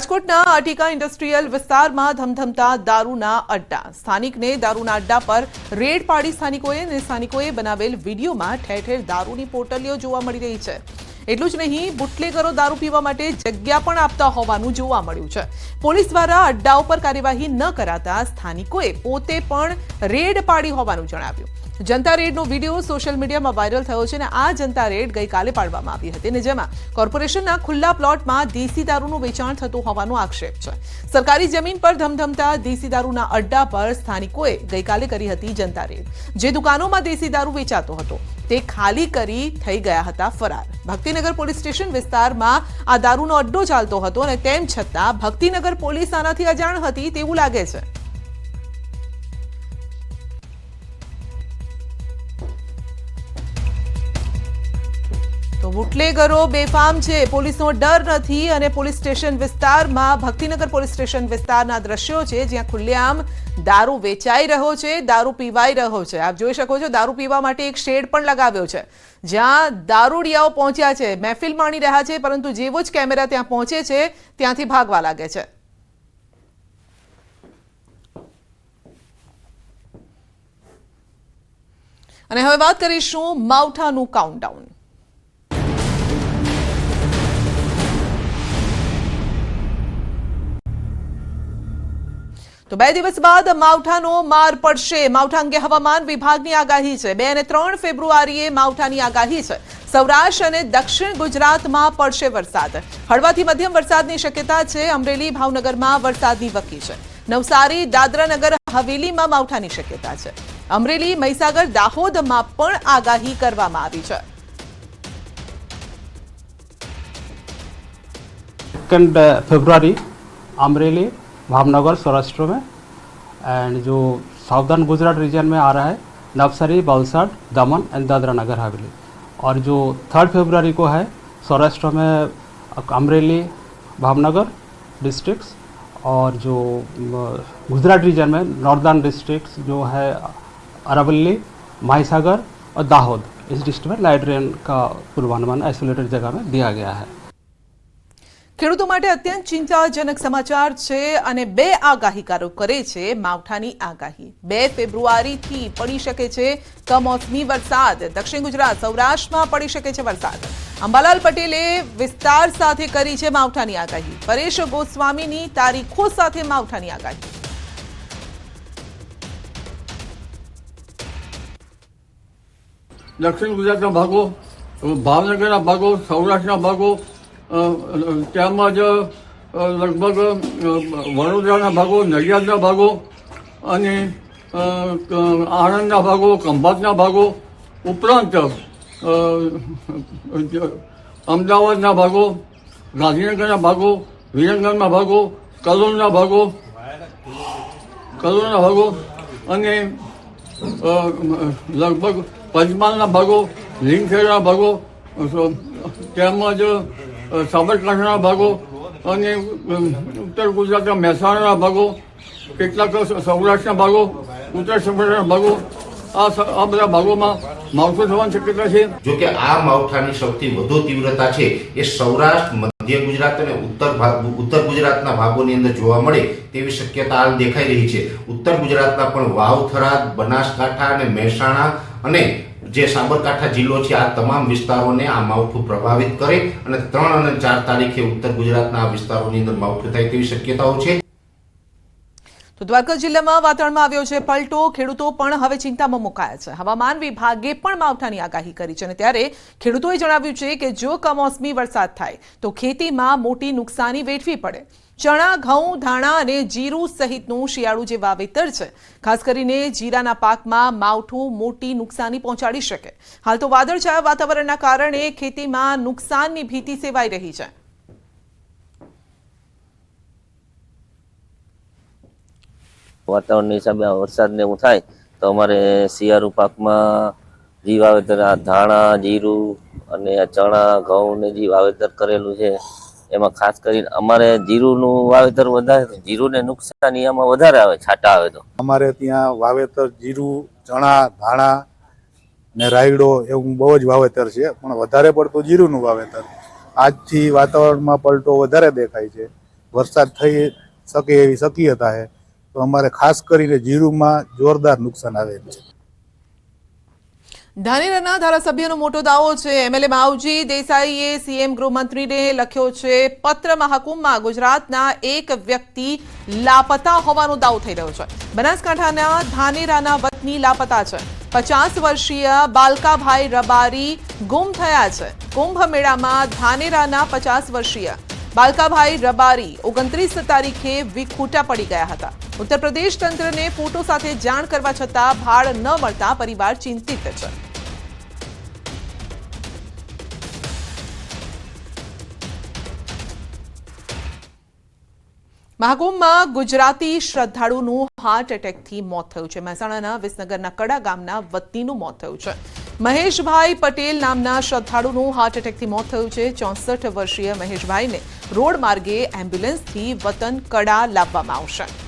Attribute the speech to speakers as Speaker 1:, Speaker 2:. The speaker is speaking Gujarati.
Speaker 1: રાજકોટના આટીકા ઇન્ડસ્ટ્રીયલ વિસ્તારમાં ધમધમતા દારૂના અડ્ડા. સ્થાનિકને દારૂના અડ્ડા પર રેડ પાડી સ્થાનિકોએ બનાવેલ વિડીયોમાં ઠેર ઠેર દારૂની પોટલીઓ જોવા મળી રહી છે. એટલું જ નહીં, બુટલેગરો દારૂ પીવા માટે જગ્યા પણ આપતા હોવાનું જોવા મળ્યું છે. પોલીસ દ્વારા અડ્ડાઓ પર કાર્યવાહી ન કરાતા સ્થાનિકોએ પોતે પણ રેડ પાડી હોવાનું જણાવ્યું. જનતા રેડનો વિડીયો સોશિયલ મીડિયામાં વાયરલ થયો છે અને આ જનતા રેડ ગઈકાલે પાડવામાં આવી હતી અને જેમાં કોર્પોરેશનના ખુલ્લા પ્લોટમાં દેશી દારૂનું વેચાણ થતું હોવાનો આક્ષેપ છે. સરકારી જમીન પર ધમધમતા દેશી દારૂના અડ્ડા પર સ્થાનિકોએ ગઈકાલે કરી હતી જનતા રેડ. જે દુકાનોમાં દેશી દારૂ વેચાતો હતો તે ખાલી કરી થઈ ગયા હતા ફરાર. ભક્તિનગર પોલીસ સ્ટેશન વિસ્તારમાં આ દારૂનો અડ્ડો ચાલતો હતો અને તેમ છતાં ભક્તિનગર પોલીસ આનાથી અજાણ હતી તેવું લાગે છે. તો બુટલેગરો બેફામ છે, પોલીસનો ડર નથી અને પોલીસ સ્ટેશન વિસ્તારમાં ભક્તિનગર પોલીસ સ્ટેશન વિસ્તારના દ્રશ્યો છે જ્યાં ખુલ્લેઆમ દારૂ વેચાઈ રહ્યો છે, દારૂ પીવાઈ રહ્યો છે. આપ જોઈ શકો છો દારૂ પીવા માટે એક શેડ પણ લગાવ્યો છે જ્યાં દારૂડિયાઓ પહોંચ્યા છે, મહેફિલ માણી રહ્યા છે, પરંતુ જેવો જ કેમેરા ત્યાં પહોંચે છે ત્યાંથી ભાગવા લાગે છે. અને હવે વાત કરીશું માવઠાનું કાઉન્ટડાઉન. તો 2 દિવસ બાદ માવઠાનો માર પડશે. માવઠા અંગે હવામાન વિભાગની આગાહી છે. 2 અને 3 ફેબ્રુઆરીએ માવઠાની આગાહી છે. સૌરાષ્ટ્ર અને દક્ષિણ ગુજરાતમાં પડશે વરસાદ. હળવાથી મધ્યમ વરસાદની શક્યતા છે. અમરેલી, ભાવનગરમાં વરસાદની વકી છે. નવસારી, દાદરા નગર હવેલીમાં માવઠાની શક્યતા છે. અમરેલી, મહીસાગર, દાહોદમાં પણ આગાહી કરવામાં આવી છે.
Speaker 2: 2 फरवरी अमरेली, भावनगर, सौराष्ट्र में एंड जो साउदर्न गुजरात रीजन में आ रहा है नवसारी, वलसाड, दमन एंड दादरा नगर हवेली. और जो 3 फरवरी को है सौराष्ट्र में अमरेली, भावनगर डिस्ट्रिक्ट्स और जो गुजरात रीजन में नॉर्दर्न डिस्ट्रिक्ट्स जो है अरावली, महीसागर और दाहोद, इस डिस्ट्रिक्ट में लाइट रेन का पूर्वानुमान आइसोलेटेड जगह में दिया गया है.
Speaker 1: ખેડૂતો માટે અત્યંત ચિંતાજનક સમાચાર છે અને 2 આગાહીકારો કરે છે માવઠાની આગાહી. 2 ફેબ્રુઆરીથી પડી શકે છે કમોસમી વરસાદ. દક્ષિણ ગુજરાત, સૌરાષ્ટ્રમાં પડી શકે છે વરસાદ. અંબાલાલ પટેલે વિસ્તાર સાથે કરી છે માવઠાની આગાહી. પરેશ ગોસ્વામીની તારીખો સાથે માવઠાની આગાહી.
Speaker 3: દક્ષિણ ગુજરાતના ભાગો, ભાવનગરના ભાગો, સૌરાષ્ટ્રના ભાગો તેમજ લગભગ વડોદરાના ભાગો, નડિયાદના ભાગો અને આણંદના ભાગો, ખંભાતના ભાગો ઉપરાંત અમદાવાદના ભાગો, ગાંધીનગરના ભાગો, વિરંગાના ભાગો, કલોલના ભાગો અને લગભગ પંચમહાલના ભાગો, લીમખેડના ભાગો તેમજ સાબરકાંઠાના ભાગો અને ઉત્તર ગુજરાતના મહેસાણાના ભાગો, કેટલાક સૌરાષ્ટ્રના ભાગો, ઉત્તર સૌરાષ્ટ્રના ભાગો, આ બધા ભાગોમાં માવઠું થવાની શક્યતા છે.
Speaker 4: જો કે આ માવઠાની સૌથી વધુ તીવ્રતા છે એ સૌરાષ્ટ્ર, મધ્ય ગુજરાત અને ઉત્તર ગુજરાતના ભાગોની અંદર જોવા મળે તેવી શક્યતા હાલ દેખાઈ રહી છે. ઉત્તર ગુજરાતના પણ વાવ, થરાદ, બનાસકાંઠા અને મહેસાણા અને જે સાબરકાંઠા જિલ્લો છે આ તમામ વિસ્તારોને આ માવઠું પ્રભાવિત કરે અને 3 અને 4 તારીખે ઉત્તર ગુજરાતના આ વિસ્તારોની અંદર માવઠું થાય તેવી શક્યતાઓ છે.
Speaker 1: તો દ્વારકા જિલ્લામાં વાતાવરણમાં આવ્યો છે પલટો. ખેડૂતો પણ હવે ચિંતામાં મુકાયા છે. હવામાન વિભાગે પણ માવઠાની આગાહી કરી છે અને ત્યારે ખેડૂતોએ જણાવ્યું છે કે જો કમોસમી વરસાદ થાય તો ખેતીમાં મોટી નુકસાની વેઠવી પડે. ચણા, ઘઉં, ધાણા અને જીરું સહિતનું શિયાળુ જે વાવેતર છે, ખાસ કરીને જીરાના પાકમાં માવઠું મોટી નુકસાની પહોંચાડી શકે. હાલ તો વાદળછાયા વાતાવરણના કારણે ખેતીમાં નુકસાનની ભીતિ સેવાઈ રહી છે.
Speaker 5: વાતાવરણના હિસાબે વરસાદ ને એવું થાય તો અમારે શિયાળુ પાકમાં જે વાવેતર આ ધાણા, જીરું અને ચણા, ઘઉં ને જે વાવેતર કરેલું છે એમાં ખાસ કરીને અમારે જીરુંનું વાવેતર વધારે, જીરુંને નુકસાની આમાં વધારે આવે છાંટા આવે તો. અમારે
Speaker 6: ત્યાં વાવેતર જીરું, ચણા, ધાણા ને રાયડો એવું બહુ જ વાવેતર છે, પણ વધારે પડતું જીરુંનું વાવેતર. આજથી વાતાવરણમાં પલટો વધારે દેખાય છે વરસાદ થઈ શકે એવી શક્યતા છે, તો અમારે ખાસ કરીને જીરુમાં જોરદાર નુકસાન આવે છે.
Speaker 1: ધાનેરાના ધારાસભ્યનો મોટો દાવો છે. એમએલએ માવજી દેસાઈએ સીએમ ગૃહમંત્રીને લખ્યો છે પત્ર. મહાકુંભમાં ગુજરાતના એક વ્યક્તિ લાપતા હોવાનો દાવો થઈ રહ્યો છે. બનાસકાંઠાના ધાનેરાના વતની લાપતા છે. 50 વર્ષીય બાલકાભાઈ રબારી ગુમ થયા છે. કુંભ મેળામાં ધાનેરાના 50 વર્ષીય બાલકાભાઈ રબારી 29 તારીખે વિખૂટા પડી ગયા હતા. ઉત્તર પ્રદેશ તંત્રને ફોટો સાથે જાણ કરવા છતાં ભાડ ન મળતા પરિવાર ચિંતિત છે. મહાકુંભમાં ગુજરાતી શ્રદ્ધાળુનું હાર્ટ એટેકથી મોત થયું છે. મહેસાણાના વિસનગરના કડા ગામના વતનીનું મોત થયું છે. મહેશભાઈ પટેલ નામના શ્રદ્ધાળુનું હાર્ટ એટેકથી મોત થયું છે. 64 વર્ષીય મહેશભાઈને રોડ માર્ગે એમ્બ્યુલન્સથી વતન કડા લાવવામાં આવશે.